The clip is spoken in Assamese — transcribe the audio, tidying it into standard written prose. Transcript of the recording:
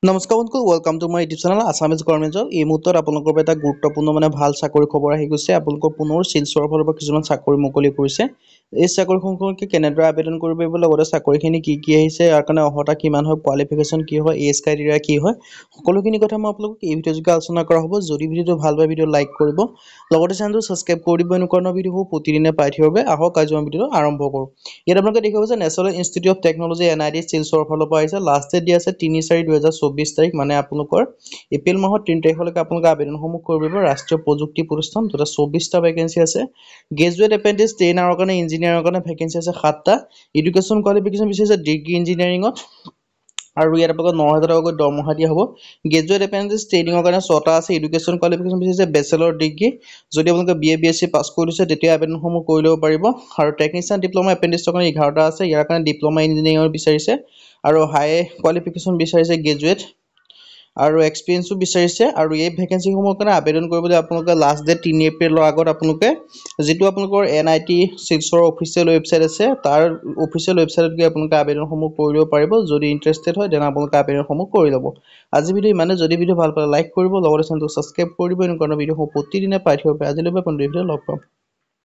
নমস্কাৰ বন্ধুসকল, welcome to my YouTube channel Assamese government job. এই মুহূৰ্তত আপোনালোকৰ বাবে এটা গুৰুত্বপূৰ্ণ ভাল চাকৰি খবৰ আহি গৈছে। আপোনালোকৰ পুনৰ শিলচৰৰ ফালৰ পৰা কিছুমান চাকৰি মুকলি কৰিছে। এই চাকৰিসমূহকে কেনেদৰে আবেদন কৰিব পাৰিব, লগতে চাকৰিখিনি কি আহিছে, ইয়াৰ কাৰণে অৰ্হতা কিমান হয়, কোৱালিফিকেশ্যন কি হয়, এজ ক্ৰাইটেৰিয়া কি হয়, সকলোখিনি কথা মই আপোনালোকক এই ভিডিঅ' যোগে আলোচনা কৰা হ'ব। যদি ভিডিঅ'টো ভাল পায় ভিডিঅ' লাইক কৰিব, লগতে চেনেলটো ছাবস্ক্ৰাইব কৰি দিব। এনেকুৱা ধৰণৰ ভিডিঅ'বোৰ প্ৰতিদিনে পাই থাকিবৰ বাবে আহক আজি মই ভিডিঅ'টো আৰম্ভ কৰোঁ। ইয়াত আপোনালোকে দেখিব যে national institute of technology NIT শিলচৰৰ ফালৰ পৰা আহিছে। লাষ্ট ডেট দিয়া আছে 3/4/2024 তাৰিখ, মানে আপোনালোকৰ এপ্ৰিল মাহৰ 3 তাৰিখলৈকে আপোনালোকে আবেদনসমূহ কৰিব পাৰিব। ৰাষ্ট্ৰীয় প্ৰযুক্তি প্ৰতিষ্ঠান, য'ত 24টা ভেকেঞ্চি আছে। গ্ৰেজুৱেট এপ্ৰেণ্টিছ ট্ৰেইনাৰৰ কাৰণে, ইঞ্জিনিয়াৰৰ কাৰণে ভেকেঞ্চি আছে 7টা। এডুকেশ্যন কোৱালিফিকেশ্যন বিচাৰিছে ডিগ্ৰী ইঞ্জিনিয়াৰিঙত, আৰু ইয়াত আপোনালোকক 9,000 টকাকৈ দৰমহা দিয়া হ'ব। গ্ৰেজুৱেট এপ্ৰেণ্টিছ ট্ৰেইনিঙৰ কাৰণে 6টা আছে। এডুকেশ্যন কোৱালিফিকেশ্যন বিচাৰিছে বেচেলৰ ডিগ্ৰী, যদি আপোনালোকে BA BSc পাছ কৰি দিছে তেতিয়া আবেদনসমূহ কৰি ল'ব পাৰিব। আৰু টেকনিচিয়ান ডিপ্ল'মা এপ্ৰেণ্টিছৰ কাৰণে 11টা আছে। ইয়াৰ কাৰণে ডিপ্ল'মা ইঞ্জিনিয়াৰিঙৰ বিচাৰিছে, আৰু হাই কোৱালিফিকেশ্যন বিচাৰিছে গ্ৰেজুৱেট, আৰু এক্সপিৰিয়েঞ্চো বিচাৰিছে। আৰু এই ভেকেঞ্চিসমূহৰ কাৰণে আবেদন কৰিবলৈ আপোনালোকে লাষ্ট ডেট 3 এপ্ৰিলৰ আগত আপোনালোকে যিটো আপোনালোকৰ NIT শিলচৰৰ অফিচিয়েল ৱেবছাইট আছে, তাৰ অফিচিয়েল ৱেবছাইটত গৈ আপোনালোকে আবেদনসমূহ কৰি ল'ব পাৰিব। যদি ইণ্টাৰেষ্টেড হয় তেনে আপোনালোকে আবেদনসমূহ কৰি ল'ব। আজি ভিডিঅ' ইমানে। যদি ভিডিঅ' ভাল পালে লাইক কৰিব, লগতে চেনেলটো ছাবস্ক্ৰাইব কৰি দিব। এনেকুৱা ভিডিঅ'সমূহ প্ৰতিদিনে পাই থাকিব পাৰে। আজিলৈ বন্ধু, ভিডিঅ' লগ পাম।